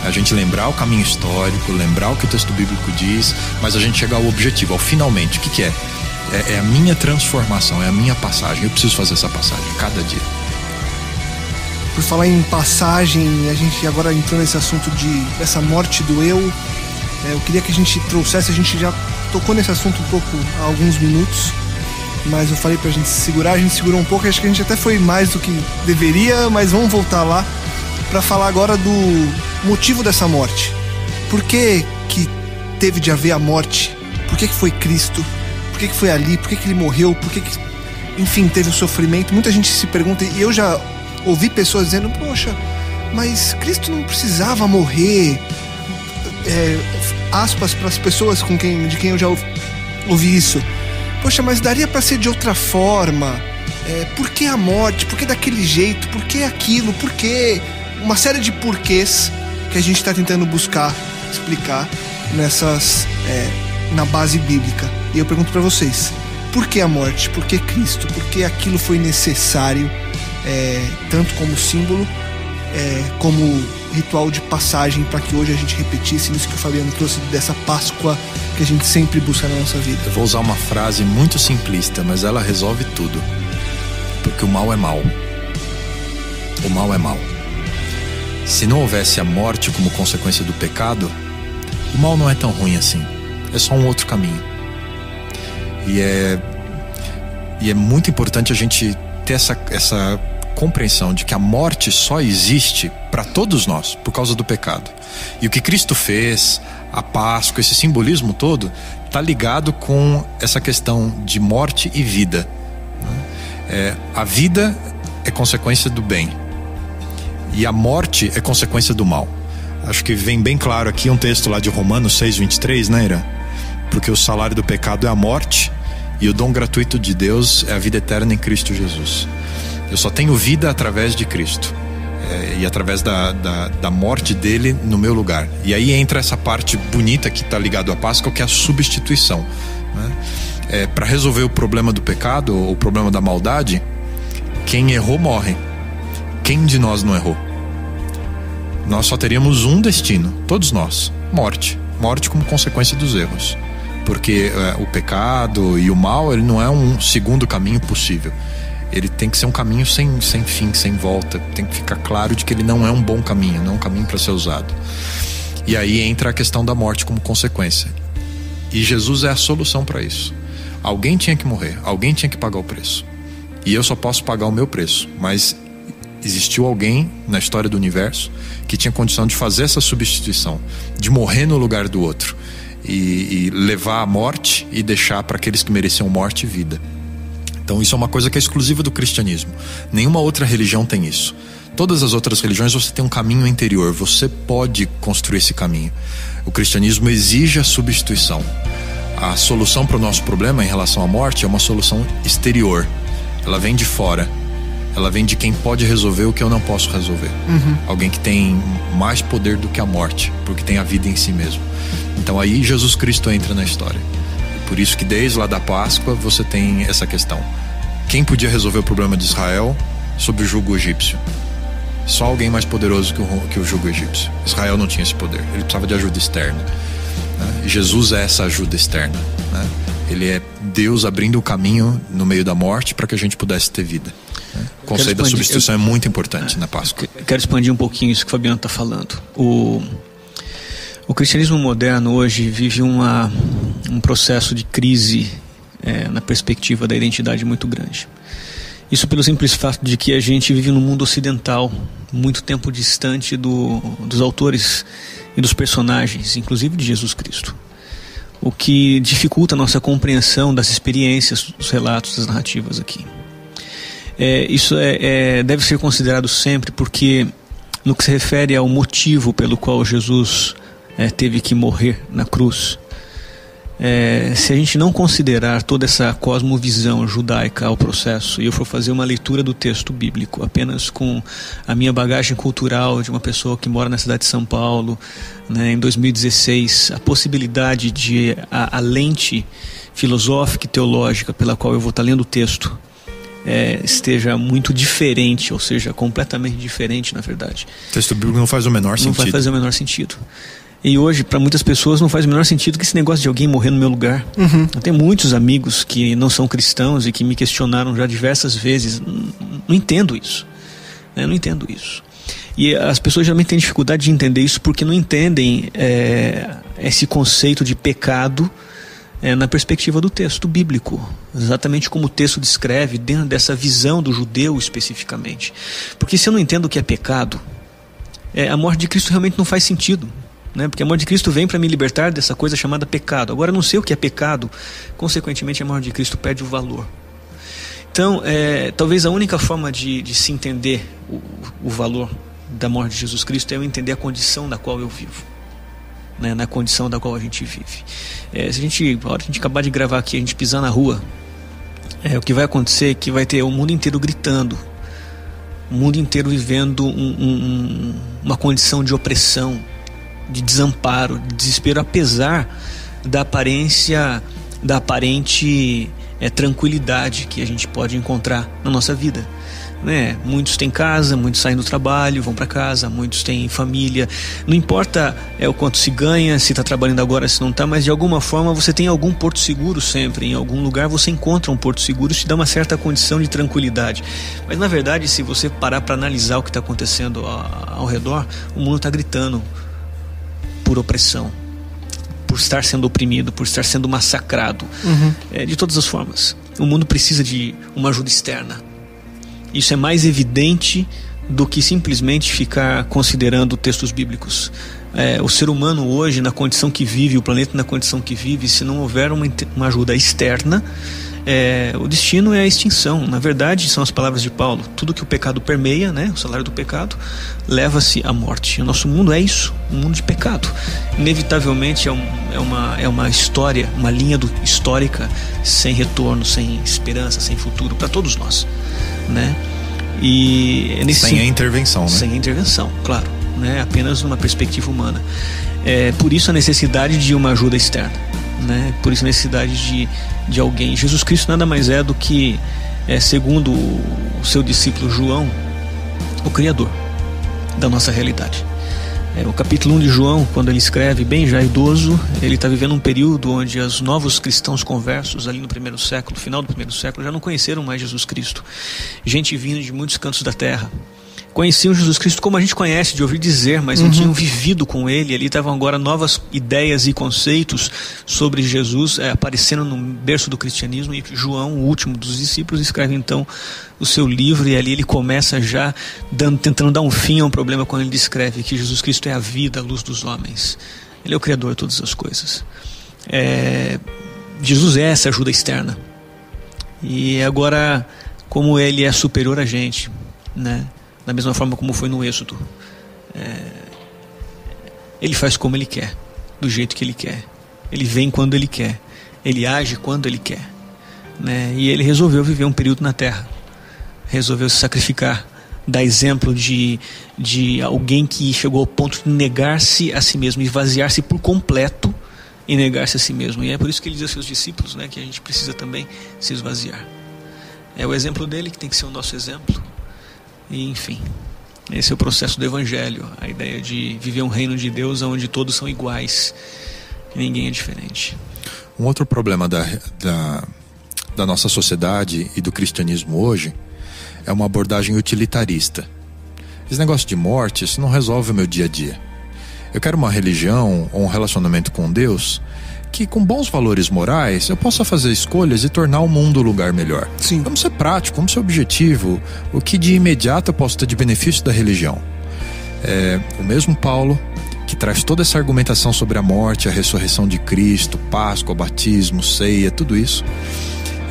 A gente lembrar o caminho histórico, lembrar o que o texto bíblico diz, mas a gente chegar ao objetivo, ao finalmente. O que é? É a minha transformação, é a minha passagem. Eu preciso fazer essa passagem cada dia. Por falar em passagem, a gente agora entrou nesse assunto dessa morte do eu. Eu queria que a gente trouxesse, a gente já tocou nesse assunto um pouco há alguns minutos, mas eu falei pra gente se segurar, a gente segurou um pouco, acho que a gente até foi mais do que deveria, mas vamos voltar lá para falar agora do motivo dessa morte. Por que teve de haver a morte? Por que foi Cristo? Por que foi ali? Por que ele morreu? Por que enfim, teve o sofrimento? Muita gente se pergunta, e eu já ouvi pessoas dizendo: poxa, mas Cristo não precisava morrer. Aspas para as pessoas de quem eu já ouvi isso. Poxa, mas daria para ser de outra forma. Por que a morte? Por que daquele jeito? Por que aquilo? Por que? Uma série de porquês que a gente está tentando buscar explicar na base bíblica. E eu pergunto para vocês: por que a morte? Por que Cristo? Por que aquilo foi necessário, tanto como símbolo, como ritual de passagem, para que hoje a gente repetisse isso que o Fabiano trouxe dessa Páscoa que a gente sempre busca na nossa vida? Eu vou usar uma frase muito simplista, mas ela resolve tudo. Porque o mal é mal. O mal é mal. Se não houvesse a morte como consequência do pecado, o mal não é tão ruim assim. É só um outro caminho. E é muito importante a gente ter essa compreensão de que a morte só existe para todos nós por causa do pecado. E o que Cristo fez, a Páscoa, esse simbolismo todo, está ligado com essa questão de morte e vida. A vida é consequência do bem e a morte é consequência do mal. Acho que vem bem claro aqui um texto lá de Romanos 6:23, né, Ira? Porque o salário do pecado é a morte e o dom gratuito de Deus é a vida eterna em Cristo Jesus. Eu só tenho vida através de Cristo, e através da morte dele no meu lugar. E aí entra essa parte bonita que está ligado à Páscoa, que é a substituição, né? Para resolver o problema do pecado, ou o problema da maldade, quem errou morre. Quem de nós não errou? Nós só teríamos um destino, todos nós: morte. Morte como consequência dos erros. Porque o pecado e o mal, ele não é um segundo caminho possível. Ele tem que ser um caminho sem fim, sem volta. Tem que ficar claro de que ele não é um bom caminho, não é um caminho para ser usado. E aí entra a questão da morte como consequência. E Jesus é a solução para isso. Alguém tinha que morrer, alguém tinha que pagar o preço. E eu só posso pagar o meu preço. Mas existiu alguém na história do universo que tinha condição de fazer essa substituição, de morrer no lugar do outro e levar a morte e deixar para aqueles que mereciam morte vida. Então isso é uma coisa que é exclusiva do cristianismo. Nenhuma outra religião tem isso. Todas as outras religiões você tem um caminho interior, você pode construir esse caminho. O cristianismo exige a substituição. A solução para o nosso problema em relação à morte é uma solução exterior. Ela vem de fora. Ela vem de quem pode resolver o que eu não posso resolver. Alguém que tem mais poder do que a morte, porque tem a vida em si mesmo. Então aí Jesus Cristo entra na história. Por isso que desde lá da Páscoa você tem essa questão. Quem podia resolver o problema de Israel sob o jugo egípcio? Só alguém mais poderoso que o jugo egípcio. Israel não tinha esse poder, ele precisava de ajuda externa, né? Jesus é essa ajuda externa, né? Ele é Deus abrindo o caminho no meio da morte para que a gente pudesse ter vida, né? O conceito da substituição é muito importante na Páscoa. Quero expandir um pouquinho isso que o Fabiano está falando. O cristianismo moderno hoje vive um processo de crise na perspectiva da identidade muito grande. Isso pelo simples fato de que a gente vive num mundo ocidental, muito tempo distante dos autores e dos personagens, inclusive de Jesus Cristo. O que dificulta a nossa compreensão das experiências, dos relatos, das narrativas aqui. Isso deve ser considerado sempre porque, no que se refere ao motivo pelo qual Jesus teve que morrer na cruz, se a gente não considerar toda essa cosmovisão judaica ao processo, e eu for fazer uma leitura do texto bíblico apenas com a minha bagagem cultural de uma pessoa que mora na cidade de São Paulo, né, em 2016, a possibilidade de a lente filosófica e teológica pela qual eu vou estar lendo o texto esteja muito diferente, ou seja, completamente diferente, na verdade. O texto bíblico não faz o menor sentido. Não vai fazer o menor sentido. E hoje, para muitas pessoas, não faz o menor sentido que esse negócio de alguém morrer no meu lugar. Eu tenho muitos amigos que não são cristãos e que me questionaram já diversas vezes. Não entendo isso. Não entendo isso. E as pessoas geralmente têm dificuldade de entender isso porque não entendem esse conceito de pecado na perspectiva do texto bíblico. Exatamente como o texto descreve, dentro dessa visão do judeu especificamente. Porque se eu não entendo o que é pecado, a morte de Cristo realmente não faz sentido. Porque a morte de Cristo vem para me libertar dessa coisa chamada pecado. Agora eu não sei o que é pecado, consequentemente a morte de Cristo perde o valor. Então, talvez a única forma de se entender o valor da morte de Jesus Cristo é eu entender a condição da qual eu vivo, na condição da qual a gente vive. Se a hora que a gente acabar de gravar aqui, a gente pisar na rua, o que vai acontecer é que vai ter o mundo inteiro gritando, o mundo inteiro vivendo uma condição de opressão, de desamparo, de desespero, apesar da aparente tranquilidade que a gente pode encontrar na nossa vida, Muitos têm casa, muitos saem do trabalho, vão para casa, muitos têm família. Não importa o quanto se ganha, se está trabalhando agora, se não está, mas de alguma forma você tem algum porto seguro sempre. Em algum lugar você encontra um porto seguro, isso te dá uma certa condição de tranquilidade. Mas na verdade, se você parar para analisar o que está acontecendo ao redor, o mundo está gritando por opressão, por estar sendo oprimido, por estar sendo massacrado, de todas as formas. O mundo precisa de uma ajuda externa. Isso é mais evidente do que simplesmente ficar considerando textos bíblicos. O ser humano hoje, na condição que vive, o planeta na condição que vive, se não houver uma ajuda externa, o destino é a extinção. Na verdade, são as palavras de Paulo: tudo que o pecado permeia, o salário do pecado, leva-se à morte. O nosso mundo é isso, um mundo de pecado. Inevitavelmente é uma história, uma linha histórica sem retorno, sem esperança, sem futuro para todos nós, E sem a intervenção, Sem a intervenção, claro, apenas uma perspectiva humana. Por isso a necessidade de uma ajuda externa, Por isso a necessidade de alguém. Jesus Cristo nada mais é do que, segundo o seu discípulo João, o Criador da nossa realidade. O capítulo 1 de João, quando ele escreve, bem já idoso, ele está vivendo um período onde os novos cristãos conversos ali no primeiro século, final do primeiro século, já não conheceram mais Jesus Cristo. Gente vindo de muitos cantos da terra, conheciam Jesus Cristo como a gente conhece, de ouvir dizer, mas não tinham vivido com Ele. Ali estavam agora novas ideias e conceitos sobre Jesus aparecendo no berço do cristianismo. E João, o último dos discípulos, escreve então o seu livro, e ali ele começa já tentando dar um fim a um problema quando ele descreve que Jesus Cristo é a vida, a luz dos homens. Ele é o Criador de todas as coisas. Jesus é essa ajuda externa. E agora, como Ele é superior a gente, né? Da mesma forma como foi no Êxodo, Ele faz como Ele quer, do jeito que Ele quer. Ele vem quando Ele quer, Ele age quando Ele quer, né? E Ele resolveu viver um período na terra, resolveu se sacrificar, dar exemplo de alguém que chegou ao ponto de negar-se a si mesmo, esvaziar-se por completo e negar-se a si mesmo. E é por isso que Ele diz aos seus discípulos, né, que a gente precisa também se esvaziar. É o exemplo dele que tem que ser o nosso exemplo. E enfim, esse é o processo do Evangelho, a ideia de viver um reino de Deus onde todos são iguais e ninguém é diferente. Um outro problema da nossa sociedade e do cristianismo hoje é uma abordagem utilitarista. Esse negócio de morte, isso não resolve o meu dia a dia. Eu quero uma religião ou um relacionamento com Deus que, com bons valores morais, eu possa fazer escolhas e tornar o mundo um lugar melhor. Sim. Vamos ser prático, vamos ser objetivo. O que de imediato eu posso ter de benefício da religião? O mesmo Paulo, que traz toda essa argumentação sobre a morte, a ressurreição de Cristo, Páscoa, batismo, ceia, tudo isso,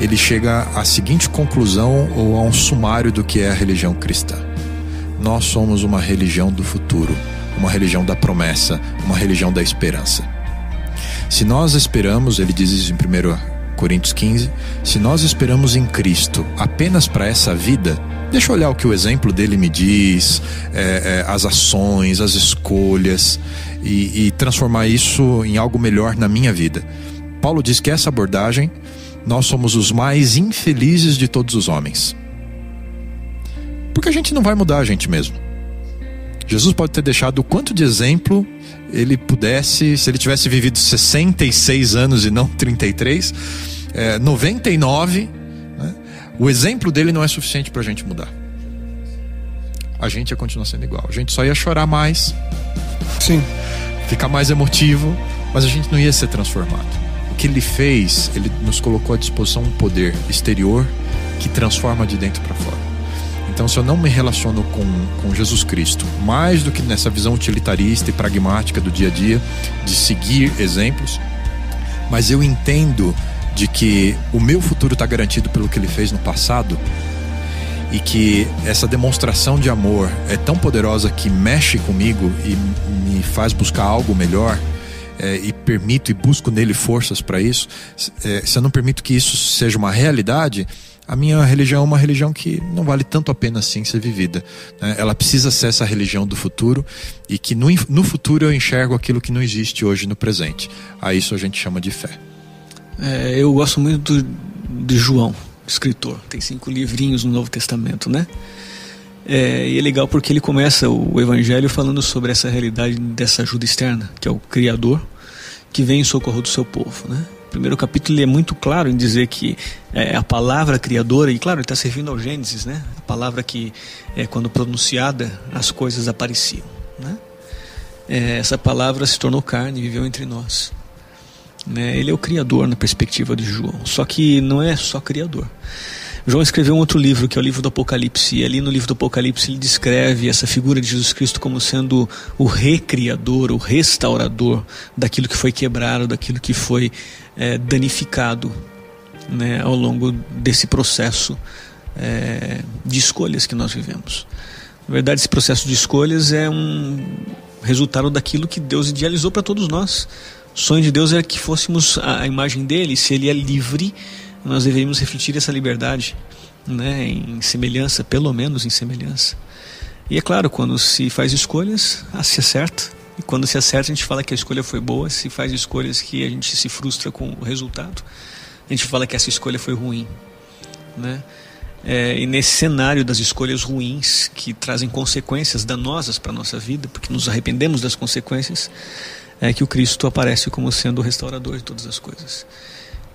ele chega à seguinte conclusão, ou a um sumário do que é a religião cristã. Nós somos uma religião do futuro, uma religião da promessa, uma religião da esperança. Se nós esperamos, ele diz isso em 1 Coríntios 15, se nós esperamos em Cristo apenas para essa vida, deixa eu olhar o que o exemplo dele me diz, as ações, as escolhas, e transformar isso em algo melhor na minha vida. Paulo diz que essa abordagem, nós somos os mais infelizes de todos os homens. Porque a gente não vai mudar a gente mesmo. Jesus pode ter deixado o quanto de exemplo ele pudesse, se ele tivesse vivido 66 anos e não 33, 99, né? O exemplo dele não é suficiente para a gente mudar. A gente ia continuar sendo igual. A gente só ia chorar mais, sim, ficar mais emotivo, mas a gente não ia ser transformado. O que ele fez, ele nos colocou à disposição um poder exterior que transforma de dentro para fora. Então, se eu não me relaciono com Jesus Cristo, mais do que nessa visão utilitarista e pragmática do dia a dia, de seguir exemplos, mas eu entendo de que o meu futuro está garantido pelo que Ele fez no passado, e que essa demonstração de amor é tão poderosa que mexe comigo e me faz buscar algo melhor, e permito e busco nele forças para isso, se eu não permito que isso seja uma realidade, a minha religião é uma religião que não vale tanto a pena assim ser vivida, né? Ela precisa ser essa religião do futuro, e que no futuro eu enxergo aquilo que não existe hoje no presente. A isso a gente chama de fé. Eu gosto muito de João, escritor. Tem 5 livrinhos no Novo Testamento, né? E é legal porque ele começa o Evangelho falando sobre essa realidade dessa ajuda externa, que é o Criador, que vem em socorro do seu povo, né? O primeiro capítulo ele é muito claro em dizer que a palavra criadora, e claro, ele está servindo ao Gênesis, né? A palavra que, quando pronunciada, as coisas apareciam, né? Essa palavra se tornou carne e viveu entre nós, né? Ele é o Criador na perspectiva de João, só que não é só Criador. João escreveu um outro livro, que é o livro do Apocalipse, e ali no livro do Apocalipse ele descreve essa figura de Jesus Cristo como sendo o recriador, o restaurador daquilo que foi quebrado, daquilo que foi danificado, né, ao longo desse processo de escolhas que nós vivemos. Na verdade, esse processo de escolhas é um resultado daquilo que Deus idealizou para todos nós. O sonho de Deus era que fôssemos a imagem dele. Se ele é livre, nós deveríamos refletir essa liberdade, né, em semelhança, pelo menos em semelhança. E é claro, quando se faz escolhas, se acerta. E quando se acerta, a gente fala que a escolha foi boa. Se faz escolhas que a gente se frustra com o resultado, a gente fala que essa escolha foi ruim, né? E nesse cenário das escolhas ruins, que trazem consequências danosas para a nossa vida, porque nos arrependemos das consequências, é que o Cristo aparece como sendo o restaurador de todas as coisas.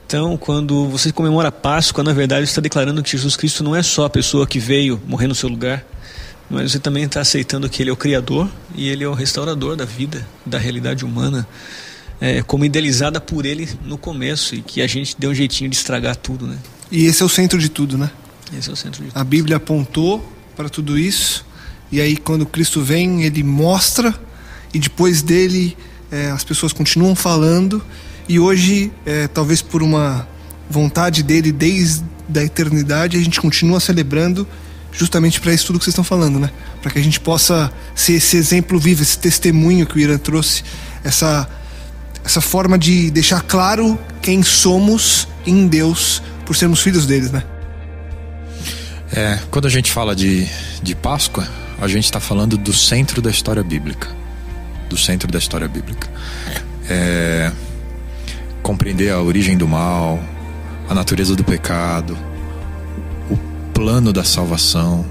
Então, quando você comemora a Páscoa, na verdade está declarando que Jesus Cristo não é só a pessoa que veio morrer no seu lugar, mas você também está aceitando que Ele é o Criador e Ele é o restaurador da vida, da realidade humana, como idealizada por Ele no começo, e que a gente deu um jeitinho de estragar tudo, né? E esse é o centro de tudo, né? Esse é o centro de tudo. A Bíblia apontou para tudo isso, e aí quando Cristo vem, Ele mostra, e depois dele as pessoas continuam falando, e hoje, talvez por uma vontade dele desde a eternidade, a gente continua celebrando justamente para isso tudo que vocês estão falando, né? Para que a gente possa ser esse exemplo vivo, esse testemunho que o Irã trouxe, essa forma de deixar claro quem somos em Deus por sermos filhos deles, né? Quando a gente fala de Páscoa, a gente está falando do centro da história bíblica. Do centro da história bíblica. Compreender a origem do mal, a natureza do pecado, o plano da salvação.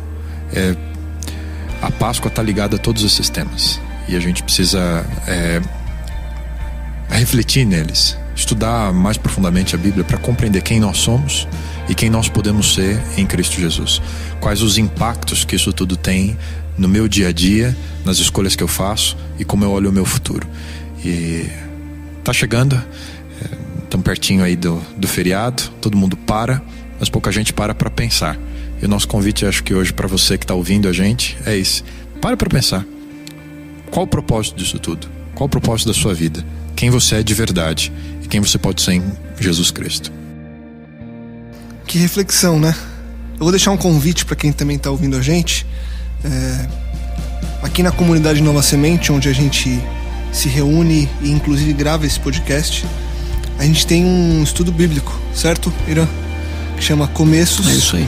A Páscoa está ligada a todos esses temas, e a gente precisa refletir neles, estudar mais profundamente a Bíblia para compreender quem nós somos e quem nós podemos ser em Cristo Jesus. Quais os impactos que isso tudo tem no meu dia a dia, nas escolhas que eu faço e como eu olho o meu futuro. E tá chegando, tão pertinho aí do feriado, todo mundo para, mas pouca gente para pensar. E o nosso convite, acho que hoje, para você que está ouvindo a gente, é esse: para pensar. Qual o propósito disso tudo? Qual o propósito da sua vida? Quem você é de verdade e quem você pode ser em Jesus Cristo? Que reflexão, né? Eu vou deixar um convite para quem também está ouvindo a gente. Aqui na comunidade Nova Semente, onde a gente se reúne e inclusive grava esse podcast, a gente tem um estudo bíblico, certo, Irã? Que chama Começos. É isso aí.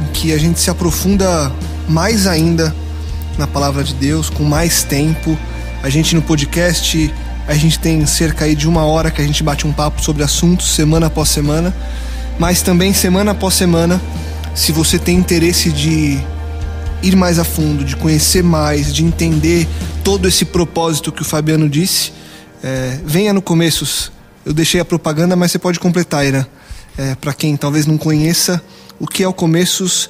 Em que a gente se aprofunda mais ainda na palavra de Deus, com mais tempo. A gente no podcast, a gente tem cerca aí de 1 hora que a gente bate um papo sobre assuntos semana após semana, mas também semana após semana, se você tem interesse de ir mais a fundo, de conhecer mais, de entender todo esse propósito que o Fabiano disse, venha no Começos. Eu deixei a propaganda, mas você pode completar, Irã. Para quem talvez não conheça o que é o Começos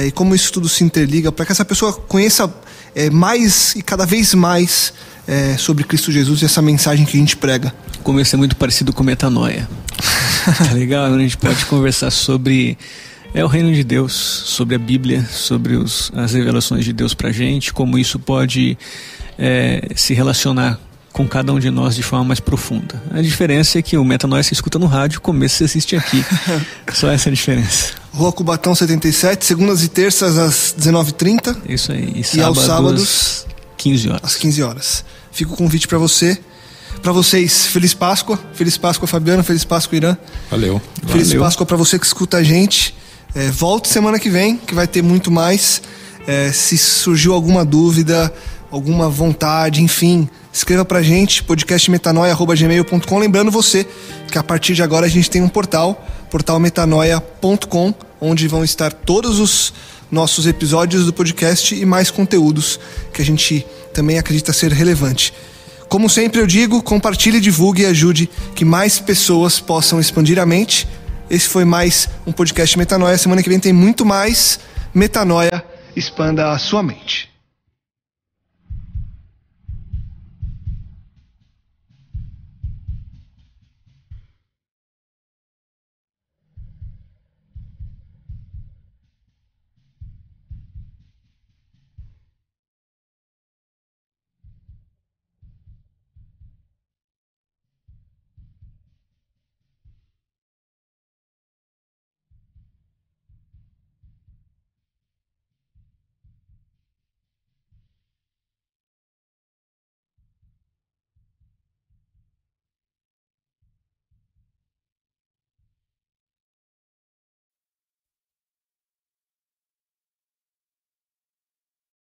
e como isso tudo se interliga, para que essa pessoa conheça mais e cada vez mais sobre Cristo Jesus e essa mensagem que a gente prega. O começo é muito parecido com metanoia. Tá legal? A gente pode conversar sobre o reino de Deus, sobre a Bíblia, sobre as revelações de Deus pra gente, como isso pode se relacionar com cada um de nós de forma mais profunda. A diferença é que o metanoia se escuta no rádio, o começo você assiste aqui. Só essa é a diferença. Rua Cubatão 77, segundas e terças às 19h30. Isso aí. E aos sábados 15 horas. Às 15 horas. Fica o convite para você. Para vocês, Feliz Páscoa. Feliz Páscoa, Fabiano. Feliz Páscoa, Irã. Valeu. Feliz Páscoa para você que escuta a gente. Volte semana que vem, que vai ter muito mais. Se surgiu alguma dúvida, alguma vontade, enfim, escreva pra gente, podcastmetanoia@gmail.com. Lembrando você que a partir de agora a gente tem um portalmetanoia.com, onde vão estar todos os nossos episódios do podcast e mais conteúdos que a gente também acredita ser relevante. Como sempre eu digo, compartilhe, divulgue e ajude que mais pessoas possam expandir a mente. Esse foi mais um podcast Metanoia. Semana que vem tem muito mais. Metanoia, expanda a sua mente.